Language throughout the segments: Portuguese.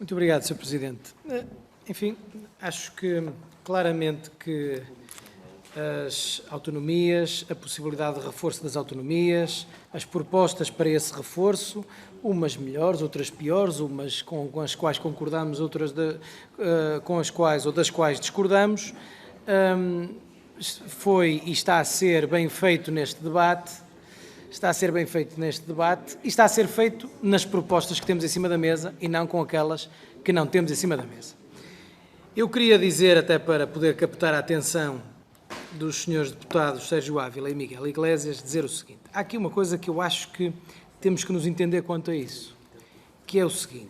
Muito obrigado, Sr. Presidente. Enfim, acho que claramente que as autonomias, a possibilidade de reforço das autonomias, as propostas para esse reforço, umas melhores, outras piores, umas com as quais concordamos, outras com as quais ou das quais discordamos, foi e está a ser bem feito neste debate, e está a ser feito nas propostas que temos em cima da mesa e não com aquelas que não temos em cima da mesa. Eu queria dizer, até para poder captar a atenção dos senhores deputados Sérgio Ávila e Miguel Iglesias, dizer o seguinte: há aqui uma coisa que eu acho que temos que nos entender quanto a isso, que é o seguinte: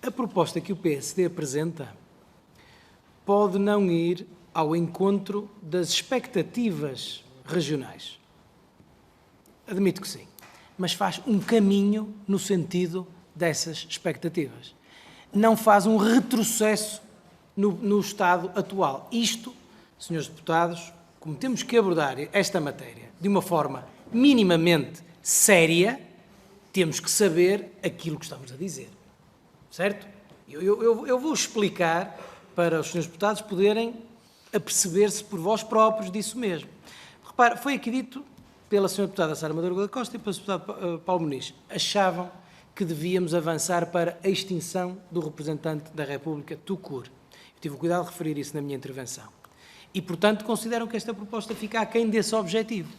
a proposta que o PSD apresenta pode não ir ao encontro das expectativas regionais. Admito que sim, mas faz um caminho no sentido dessas expectativas. Não faz um retrocesso no estado atual. Isto, senhores deputados, como temos que abordar esta matéria de uma forma minimamente séria, temos que saber aquilo que estamos a dizer. Certo? Eu vou explicar para os senhores deputados poderem aperceber-se por vós próprios disso mesmo. Repare, foi aqui dito pela senhora deputada Sara Madeira da Costa e pelo senhor deputado Paulo Muniz. Achavam que devíamos avançar para a extinção do representante da República, Tucur. Eu tive o cuidado de referir isso na minha intervenção. E, portanto, consideram que esta proposta fica aquém desse objetivo,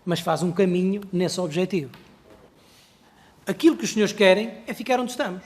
mas faz um caminho nesse objetivo. Aquilo que os senhores querem é ficar onde estamos,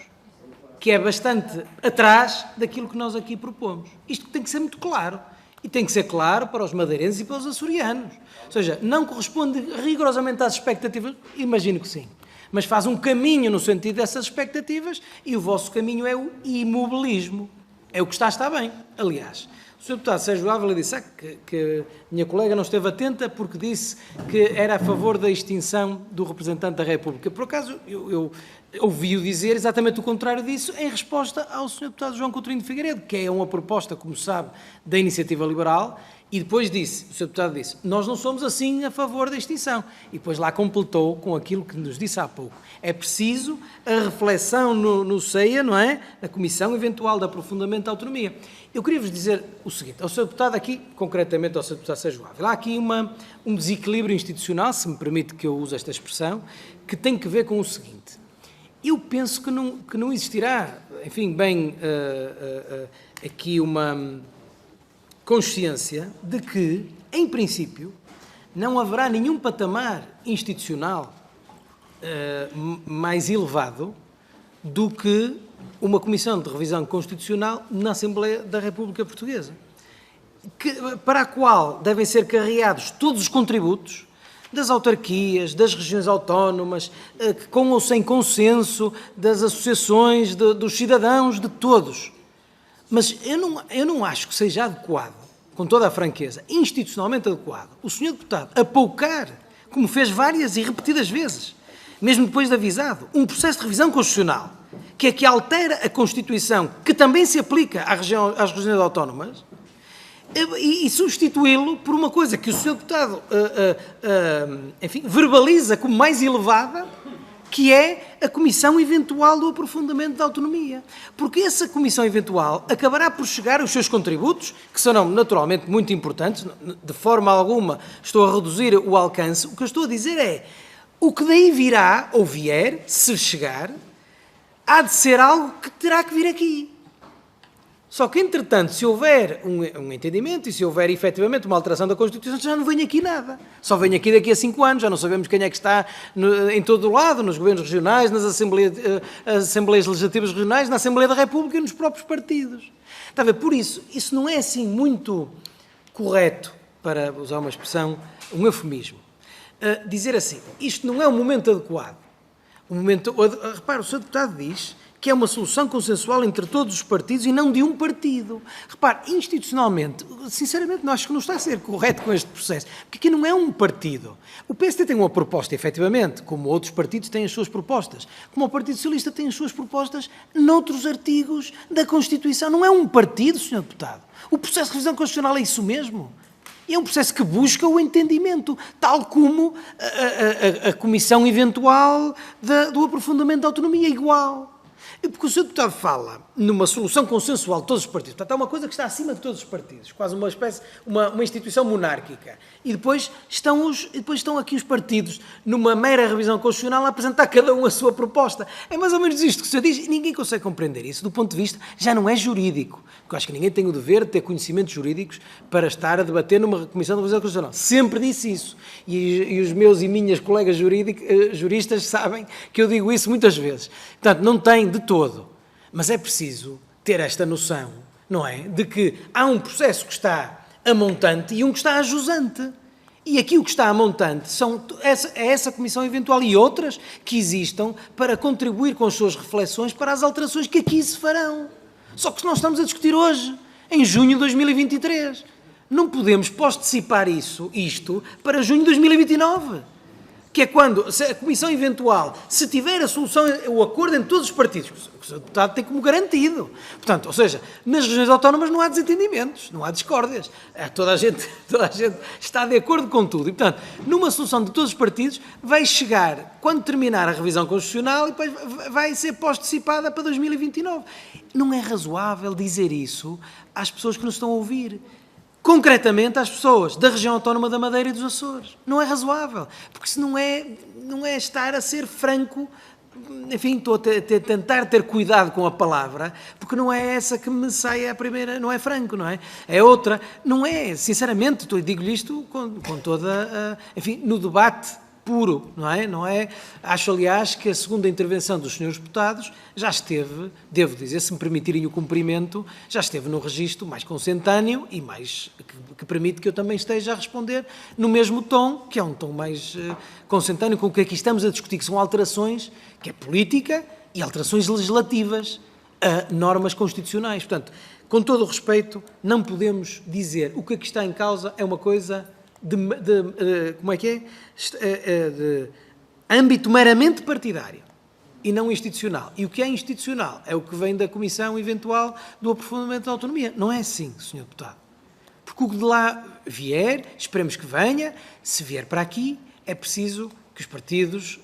que é bastante atrás daquilo que nós aqui propomos. Isto tem que ser muito claro. E tem que ser claro para os madeirenses e para os açorianos. Ou seja, não corresponde rigorosamente às expectativas, imagino que sim, mas faz um caminho no sentido dessas expectativas e o vosso caminho é o imobilismo. É o que está bem. Aliás, o Sr. Deputado Sérgio Ávila disse que a minha colega não esteve atenta porque disse que era a favor da extinção do representante da República. Por acaso, eu ouvi-o dizer exatamente o contrário disso em resposta ao Sr. Deputado João Coutinho de Figueiredo, que é uma proposta, como sabe, da Iniciativa Liberal, e depois disse, o Sr. Deputado disse, nós não somos assim a favor da extinção. E depois lá completou com aquilo que nos disse há pouco. É preciso a reflexão no CEIA, não é? Na Comissão Eventual de Aprofundamento da Autonomia. Eu queria-vos dizer o seguinte, ao Sr. Deputado aqui, concretamente ao Sr. Deputado Sérgio Ávila, há aqui um desequilíbrio institucional, se me permite que eu use esta expressão, que tem que ver com o seguinte: eu penso que não existirá, enfim, aqui uma consciência de que, em princípio, não haverá nenhum patamar institucional mais elevado do que uma Comissão de Revisão Constitucional na Assembleia da República Portuguesa, para a qual devem ser carreados todos os contributos das autarquias, das regiões autónomas, com ou sem consenso, das associações, dos cidadãos, de todos. Mas eu não acho que seja adequado, com toda a franqueza, institucionalmente adequado, o Sr. Deputado apoucar, como fez várias e repetidas vezes, mesmo depois de avisado, um processo de revisão constitucional, que é que altera a Constituição, que também se aplica às regiões autónomas, e substituí-lo por uma coisa que o Sr. Deputado enfim, verbaliza como mais elevada, que é a Comissão Eventual do Aprofundamento da Autonomia. Porque essa Comissão Eventual acabará por chegar aos seus contributos, que serão naturalmente muito importantes, de forma alguma estou a reduzir o alcance. O que eu estou a dizer é, o que daí virá, ou vier, se chegar, há de ser algo que terá que vir aqui. Só que, entretanto, se houver um entendimento e se houver efetivamente uma alteração da Constituição, já não vem aqui nada. Só vem aqui daqui a 5 anos, já não sabemos quem é que está em todo o lado, nos governos regionais, nas Assembleias Legislativas Regionais, na Assembleia da República e nos próprios partidos. Está a ver? Por isso não é assim muito correto, para usar uma expressão, um eufemismo, dizer assim, isto não é o momento adequado. Repara, o Sr. Deputado diz que é uma solução consensual entre todos os partidos e não de um partido. Repare, institucionalmente, sinceramente, acho que não está a ser correto com este processo, porque aqui não é um partido. O PSD tem uma proposta, efetivamente, como outros partidos têm as suas propostas, como o Partido Socialista tem as suas propostas noutros artigos da Constituição. Não é um partido, Sr. Deputado. O processo de revisão constitucional é isso mesmo. É um processo que busca o entendimento, tal como a Comissão Eventual do Aprofundamento da Autonomia, igual. Porque o Sr. Deputado fala numa solução consensual de todos os partidos. Portanto, há uma coisa que está acima de todos os partidos, quase uma espécie, uma instituição monárquica. E depois estão aqui os partidos, numa mera revisão constitucional, a apresentar cada um a sua proposta. É mais ou menos isto que o senhor diz, e ninguém consegue compreender isso. Do ponto de vista, já não é jurídico. Porque eu acho que ninguém tem o dever de ter conhecimentos jurídicos para estar a debater numa comissão de revisão constitucional. Sempre disse isso. E os meus e minhas colegas juristas sabem que eu digo isso muitas vezes. Portanto, não tem de todo. Mas é preciso ter esta noção, não é? De que há um processo que está a montante e um que está a jusante. E aqui o que está a montante é essa comissão eventual e outras que existam para contribuir com as suas reflexões para as alterações que aqui se farão. Só que nós estamos a discutir hoje, em junho de 2023. Não podemos postecipar isto para junho de 2029. Que é quando a comissão eventual, se tiver a solução, o acordo entre todos os partidos, o Sr. Deputado tem como garantido. Portanto, ou seja, nas regiões autónomas não há desentendimentos, não há discórdias. Toda a gente está de acordo com tudo. E, portanto, numa solução de todos os partidos, vai chegar, quando terminar a revisão constitucional, e depois vai ser postecipada para 2029. Não é razoável dizer isso às pessoas que nos estão a ouvir. Concretamente às pessoas da região autónoma da Madeira e dos Açores. Não é razoável, porque se não é estar a ser franco, enfim, estou a tentar ter cuidado com a palavra, porque não é essa que me sai a primeira, não é franco, não é? É outra, não é, sinceramente, digo-lhe isto com toda, enfim, no debate puro, não é? Acho, aliás, que a segunda intervenção dos senhores deputados já esteve, devo dizer, se me permitirem o cumprimento, já esteve no registro mais consentâneo e mais, que permite que eu também esteja a responder no mesmo tom, que é um tom mais consentâneo com o que aqui estamos a discutir, que são alterações, que é política, e alterações legislativas a normas constitucionais. Portanto, com todo o respeito, não podemos dizer o que aqui está em causa é uma coisa como é que é? De âmbito meramente partidário e não institucional. E o que é institucional é o que vem da comissão eventual do aprofundamento da autonomia. Não é assim, Sr. Deputado. Porque o que de lá vier, esperemos que venha, se vier para aqui, é preciso que os partidos,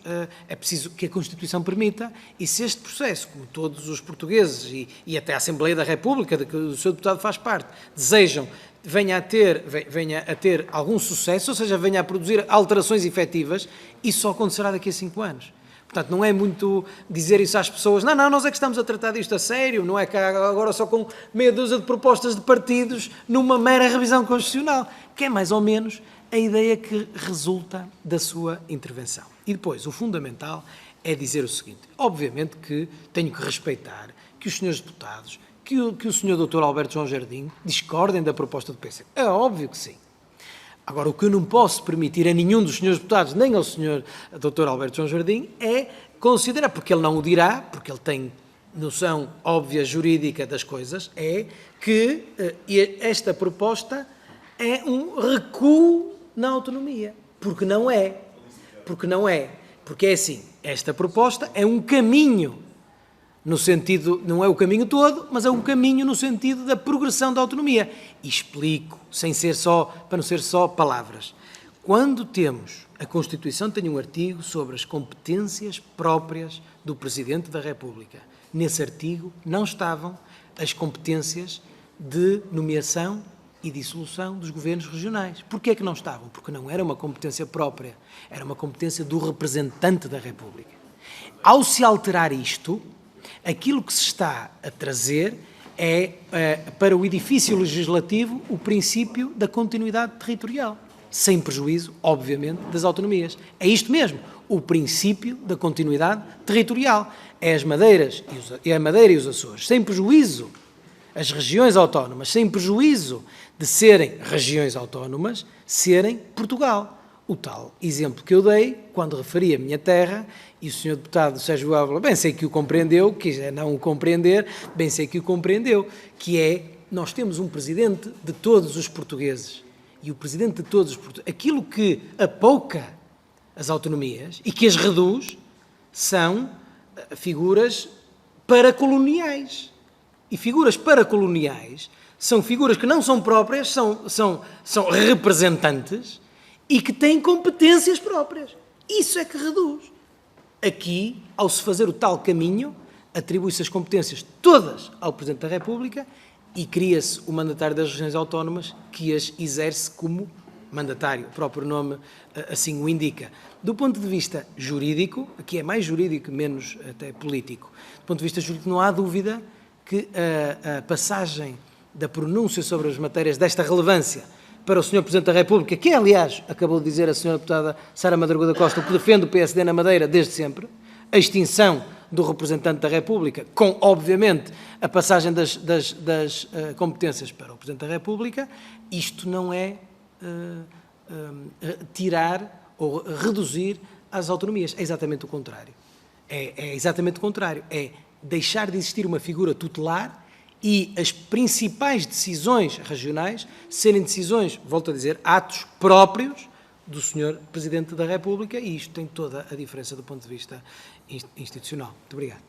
é preciso que a Constituição permita, e se este processo, como todos os portugueses e até a Assembleia da República, de que o Sr. Deputado faz parte, desejam venha a ter algum sucesso, ou seja, venha a produzir alterações efetivas, isso só acontecerá daqui a 5 anos. Portanto, não é muito dizer isso às pessoas, não, nós é que estamos a tratar disto a sério, não é que agora só com meia dúzia de propostas de partidos numa mera revisão constitucional, que é mais ou menos a ideia que resulta da sua intervenção. E depois, o fundamental é dizer o seguinte, obviamente que tenho que respeitar que os senhores deputados, que o Sr. Dr. Alberto João Jardim discordem da proposta do PC. É óbvio que sim. Agora, o que eu não posso permitir a nenhum dos senhores deputados, nem ao Sr. Dr. Alberto João Jardim, é considerar, porque ele não o dirá, porque ele tem noção óbvia jurídica das coisas, é que esta proposta é um recuo na autonomia. Porque não é. Porque é assim, esta proposta é um caminho no sentido, não é o caminho todo, mas é um caminho no sentido da progressão da autonomia. E explico, para não ser só palavras. Quando temos, a Constituição tem um artigo sobre as competências próprias do Presidente da República. Nesse artigo não estavam as competências de nomeação e dissolução dos governos regionais. Porquê é que não estavam? Porque não era uma competência própria, era uma competência do representante da República. Ao se alterar isto, aquilo que se está a trazer é, para o edifício legislativo, o princípio da continuidade territorial, sem prejuízo, obviamente, das autonomias. É isto mesmo, o princípio da continuidade territorial. É a Madeira e os Açores, sem prejuízo, as regiões autónomas, sem prejuízo de serem regiões autónomas, serem Portugal. O tal exemplo que eu dei, quando referi a minha terra, e o Sr. Deputado Sérgio Ávila, bem sei que o compreendeu, quiser não o compreender, bem sei que o compreendeu, que é, nós temos um Presidente de todos os portugueses, e o Presidente de todos os portugueses, aquilo que apouca as autonomias e que as reduz, são figuras paracoloniais. E figuras paracoloniais são figuras que não são próprias, são representantes, e que têm competências próprias. Isso é que reduz. Aqui, ao se fazer o tal caminho, atribui-se as competências todas ao Presidente da República e cria-se o mandatário das regiões autónomas que as exerce como mandatário. O próprio nome assim o indica. Do ponto de vista jurídico, aqui é mais jurídico, menos até político, do ponto de vista jurídico não há dúvida que a passagem da pronúncia sobre as matérias desta relevância para o Sr. Presidente da República, que aliás, acabou de dizer a Sra. Deputada Sara Madruga da Costa, que defende o PSD na Madeira desde sempre, a extinção do representante da República, com, obviamente, a passagem das competências para o Presidente da República, isto não é tirar ou reduzir as autonomias. É exatamente o contrário. É exatamente o contrário. É deixar de existir uma figura tutelar e as principais decisões regionais serem decisões, volto a dizer, atos próprios do Sr. Presidente da República, e isto tem toda a diferença do ponto de vista institucional. Muito obrigado.